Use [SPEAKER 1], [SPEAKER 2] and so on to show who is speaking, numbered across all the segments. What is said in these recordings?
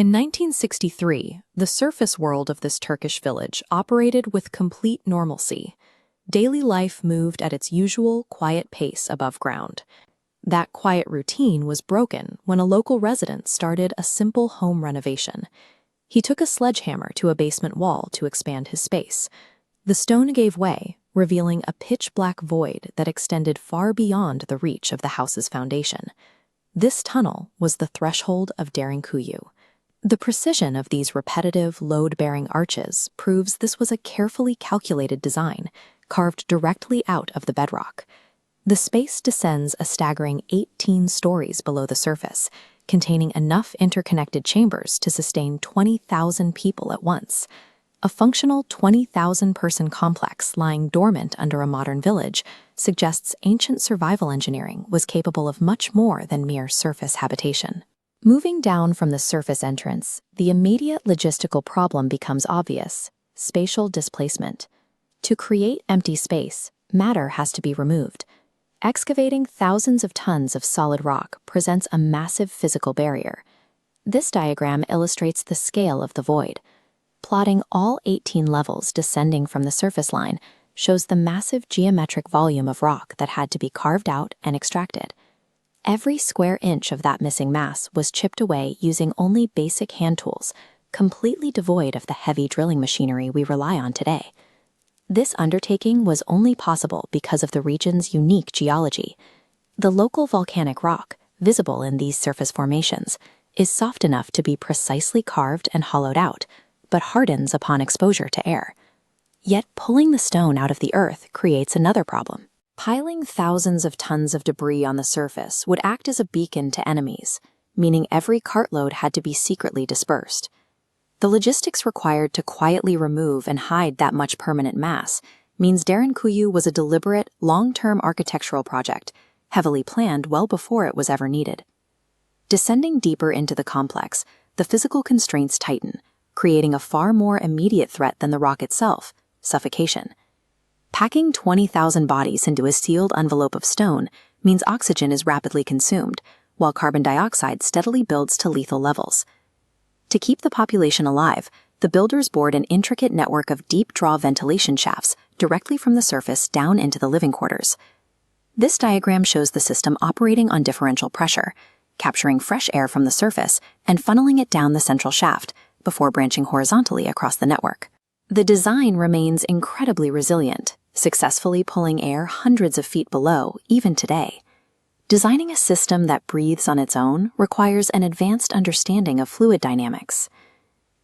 [SPEAKER 1] In 1963, the surface world of this Turkish village operated with complete normalcy. Daily life moved at its usual quiet pace above ground. That quiet routine was broken when a local resident started a simple home renovation. He took a sledgehammer to a basement wall to expand his space. The stone gave way, revealing a pitch-black void that extended far beyond the reach of the house's foundation. This tunnel was the threshold of Derinkuyu. The precision of these repetitive, load-bearing arches proves this was a carefully calculated design, carved directly out of the bedrock. The space descends a staggering 18 stories below the surface, containing enough interconnected chambers to sustain 20,000 people at once. A functional 20,000-person complex lying dormant under a modern village suggests ancient survival engineering was capable of much more than mere surface habitation. Moving down from the surface entrance, the immediate logistical problem becomes obvious: spatial displacement. To create empty space, matter has to be removed. Excavating thousands of tons of solid rock presents a massive physical barrier. This diagram illustrates the scale of the void. Plotting all 18 levels descending from the surface line shows the massive geometric volume of rock that had to be carved out and extracted. Every square inch of that missing mass was chipped away using only basic hand tools, completely devoid of the heavy drilling machinery we rely on today. This undertaking was only possible because of the region's unique geology. The local volcanic rock, visible in these surface formations, is soft enough to be precisely carved and hollowed out, but hardens upon exposure to air. Yet pulling the stone out of the earth creates another problem. Piling thousands of tons of debris on the surface would act as a beacon to enemies, meaning every cartload had to be secretly dispersed. The logistics required to quietly remove and hide that much permanent mass means Derinkuyu was a deliberate, long-term architectural project, heavily planned well before it was ever needed. Descending deeper into the complex, the physical constraints tighten, creating a far more immediate threat than the rock itself: suffocation. Packing 20,000 bodies into a sealed envelope of stone means oxygen is rapidly consumed, while carbon dioxide steadily builds to lethal levels. To keep the population alive, the builders bored an intricate network of deep-draw ventilation shafts directly from the surface down into the living quarters. This diagram shows the system operating on differential pressure, capturing fresh air from the surface and funneling it down the central shaft, before branching horizontally across the network. The design remains incredibly resilient, successfully pulling air hundreds of feet below, even today. Designing a system that breathes on its own requires an advanced understanding of fluid dynamics.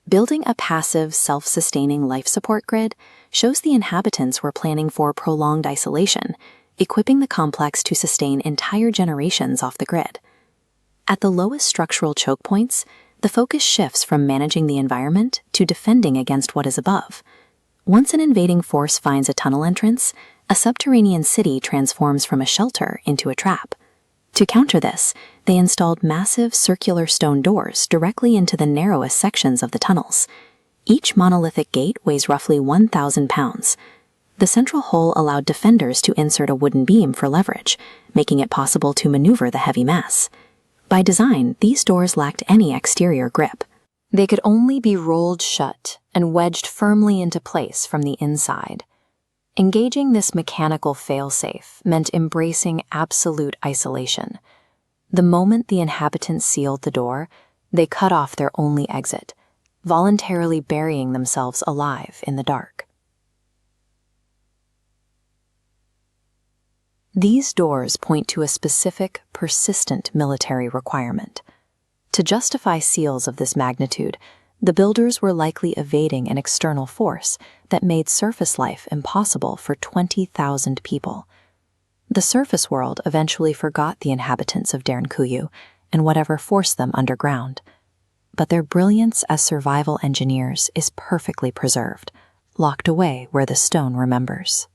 [SPEAKER 1] Building a passive, self-sustaining life support grid shows the inhabitants were planning for prolonged isolation, equipping the complex to sustain entire generations off the grid. At the lowest structural choke points, the focus shifts from managing the environment to defending against what is above. Once an invading force finds a tunnel entrance, a subterranean city transforms from a shelter into a trap. To counter this, they installed massive circular stone doors directly into the narrowest sections of the tunnels. Each monolithic gate weighs roughly 1,000 pounds. The central hole allowed defenders to insert a wooden beam for leverage, making it possible to maneuver the heavy mass. By design, these doors lacked any exterior grip. They could only be rolled shut and wedged firmly into place from the inside. Engaging this mechanical failsafe meant embracing absolute isolation. The moment the inhabitants sealed the door, they cut off their only exit, voluntarily burying themselves alive in the dark. These doors point to a specific, persistent military requirement. To justify seals of this magnitude, the builders were likely evading an external force that made surface life impossible for 20,000 people. The surface world eventually forgot the inhabitants of Derinkuyu and whatever forced them underground. But their brilliance as survival engineers is perfectly preserved, locked away where the stone remembers.